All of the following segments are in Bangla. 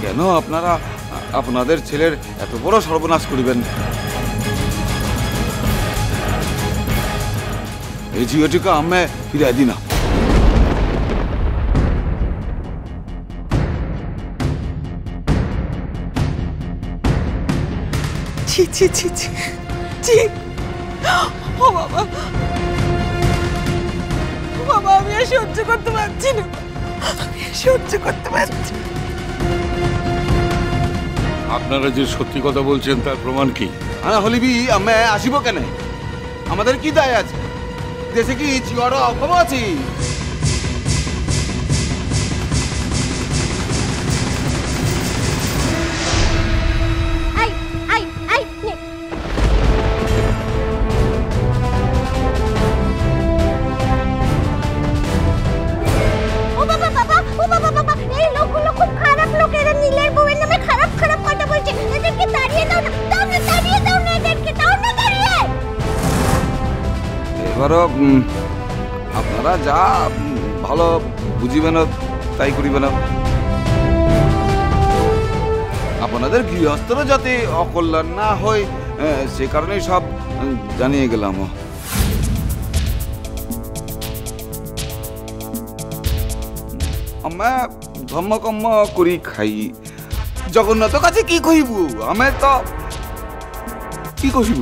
কেন আপনারা আপনাদের ছেলের এত বড় সর্বনাশ করিবেন? এই ঝিওটিকে আমি ফিরাই দিই না। ছি ছি ছি ছি ছি, ও বাবা, ও বাবা, আমি আর সহ্য করতে পারছি না, আমি আর সহ্য করতে পারছি। আপনারা যে সত্যি কথা বলছেন তার প্রমাণ কি? হলিবি আমি আসিব কেন? আমাদের কি দায় আছে? দেশে কি ঝিওর অভাব আছে? এবারও আপনারা যা ভালো বুঝিবেন তাই করিবেন। আপনাদের গৃহস্থরও যাতে অকল্যাণ না হয় সে কারণেই সব জানিয়ে গেলাম। আমি ধর্মকর্ম করি খাই, জগন্নাথ কাছে কি কহিব? আমি তো কি কহিব?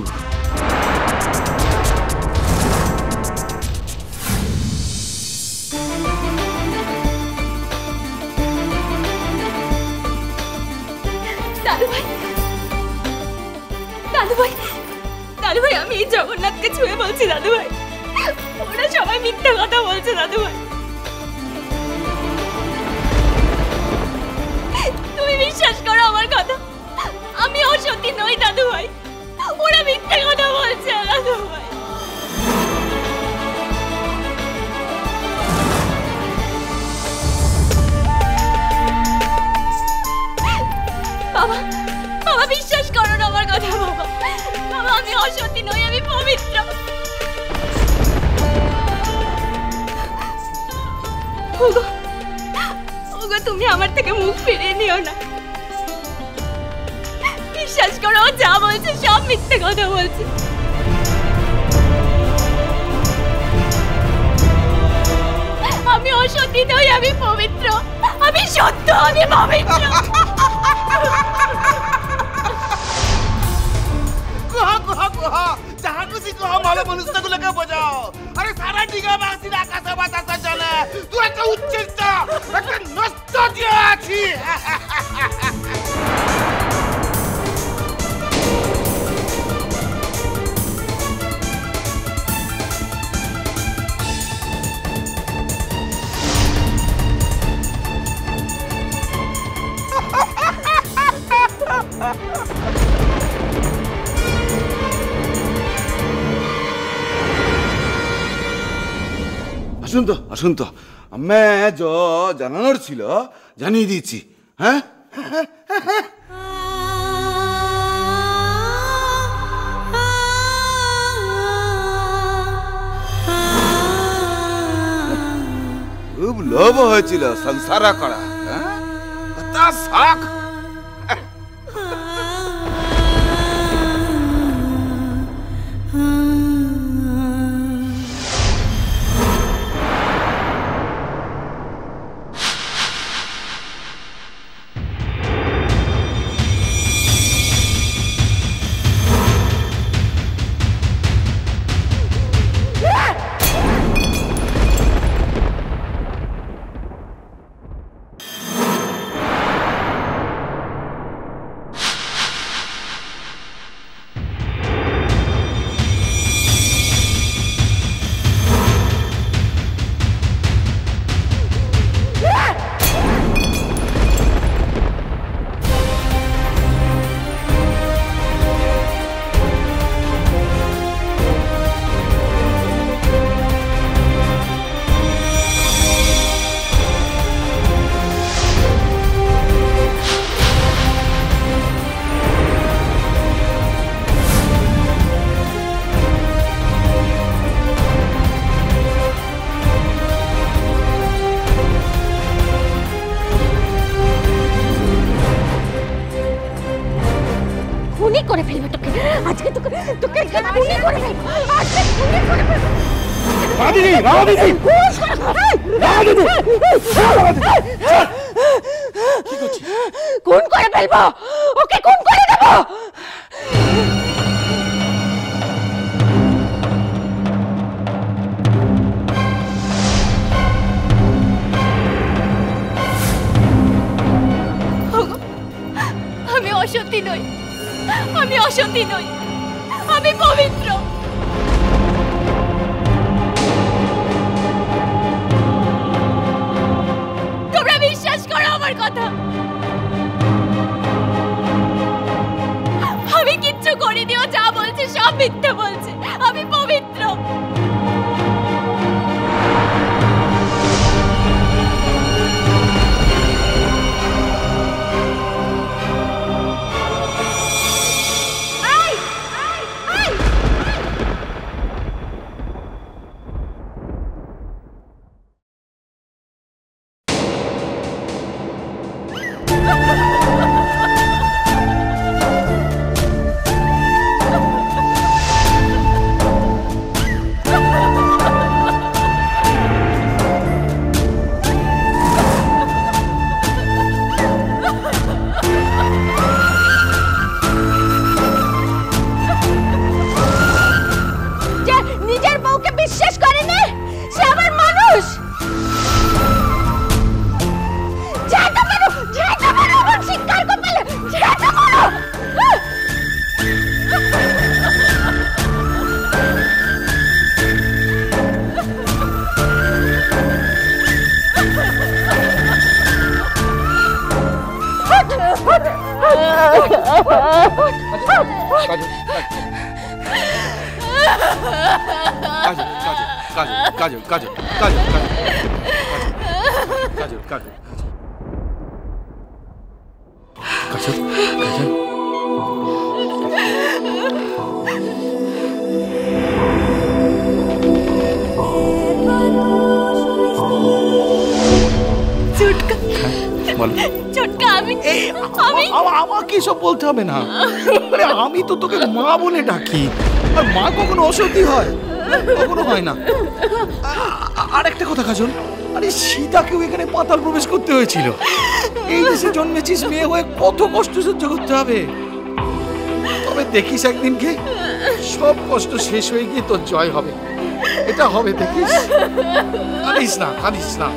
দাদু ভাই, আমি এই জগন্নাথকে ছুঁয়ে বলছি দাদু ভাই, ওরা সবাই মিথ্যা কথা বলছে দাদু ভাই। তুমি বিশ্বাস করো আমার কথা, আমি অসত্যি নই দাদু ভাই, ওরা মিথ্যা কথা বলছে দাদু ভাই। বাবা, বাবা বিশ্বাস করো না আমার কথা। বাবা, বাবা, আমি অসত্যি নই, আমি পবিত্র। ওগো, ওগো, তুমি আমার থেকে মুখ ফিরিয়ে নিও না। বিশ্বাস করো, ও যা বলছে সব মিথ্যে কথা বলছে। আমি অসত্যি নই, আমি পবিত্র, আমি সত্য, আমি পবিত্র। যাহা খুশি কহ, ভালো মানুষগুলোকে বোঝাও। আরে সারা দিঘা বাসির আকাশে বাতাসে চলে, তুই একটা উচ্ছিষ্ট, একটা নষ্ট দিয়ে আছি। আসুন তো, আমি জানানোর ছিল জানিয়ে দিয়েছি। হ্যাঁ, খুব লোভ হয়েছিল সংসার করা, তা শখ। করে ফেলবো তোকে, আজকে তোকে তোকে খুনি করে ফেলবো, আজকে খুনি করে ফেলবো। রাধিনী, রাধিনী, রাধিনী, কি করছিস? খুন করে ফেলবো, ওকে খুন করে দেবো। আমি অসতী নই, আমি অসতী নই, আমি পবিত্র। তোমরা বিশ্বাস করো আমার কথা, আমি কিচ্ছু করিনি, ও যা বলছে সব মিথ্যে বলছে, আমি পবিত্র। আমাকে সব বলতে হবে না, আমি তো তোকে মা বলে ডাকি, আর মা কখনো অসতী হয়? কখনো হয় না। আর একটা কথা কাজল, আরে সীতাকেও এখানে পাতাল প্রবেশ করতে হয়েছিল। এই দেশে জন্মেছিস, মেয়ে হয়ে কত কষ্ট সহ্য করতে হবে। তবে দেখিস একদিনকে সব কষ্ট শেষ হয়ে গিয়ে তোর জয় হবে, এটা হবে, দেখিস। কাঁদিস না, কাঁদিস না,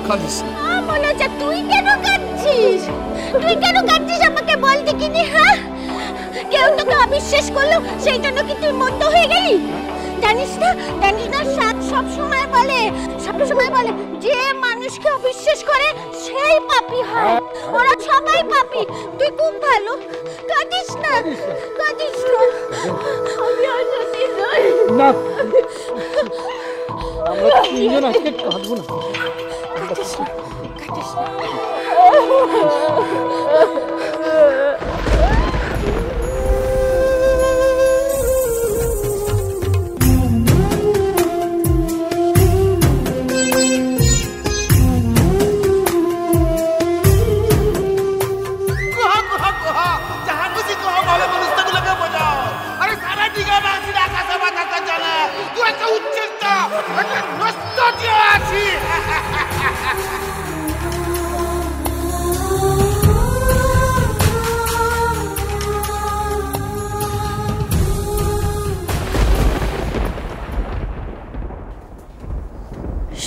কাঁদিস না। তুই কেন কাঁদছিস? তুই কেন কাঁদছিস আমাকে বল দেখিনি। হ্যাঁ, কেউ তোকে অবিশ্বাস করলো, সেই জন্য কি তুই মন্দ হয়ে গেলি? জানিস না, জানিস না, সব সময় বলে যে মানুষকে অবিশ্বাস করে সেই পাপী হয়। ওরা সবাই পাপী, তুই খুব ভালো। কাঁদিস না, কাঁদিস না, আমি অসতী নই। না, আমরা তিনজন আজকে কাঁদবো না। কাঁদিস না, কাঁদিস না।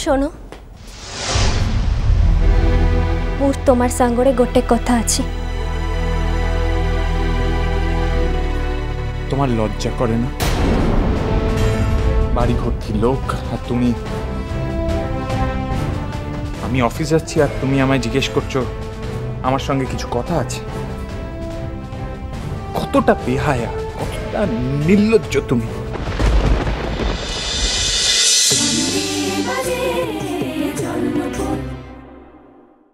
শোনো, মোর তোমার সাঙ্গরে গোটে কথা আছে। তোমার লজ্জা করে না? বাড়ি ভর্তি লোক, আর তুমি, আমি অফিস যাচ্ছি আর তুমি আমায় জিজ্ঞেস করছো আমার সঙ্গে কিছু কথা আছে? কতটা বেহায়া, কতটা নির্লজ্জ তুমি।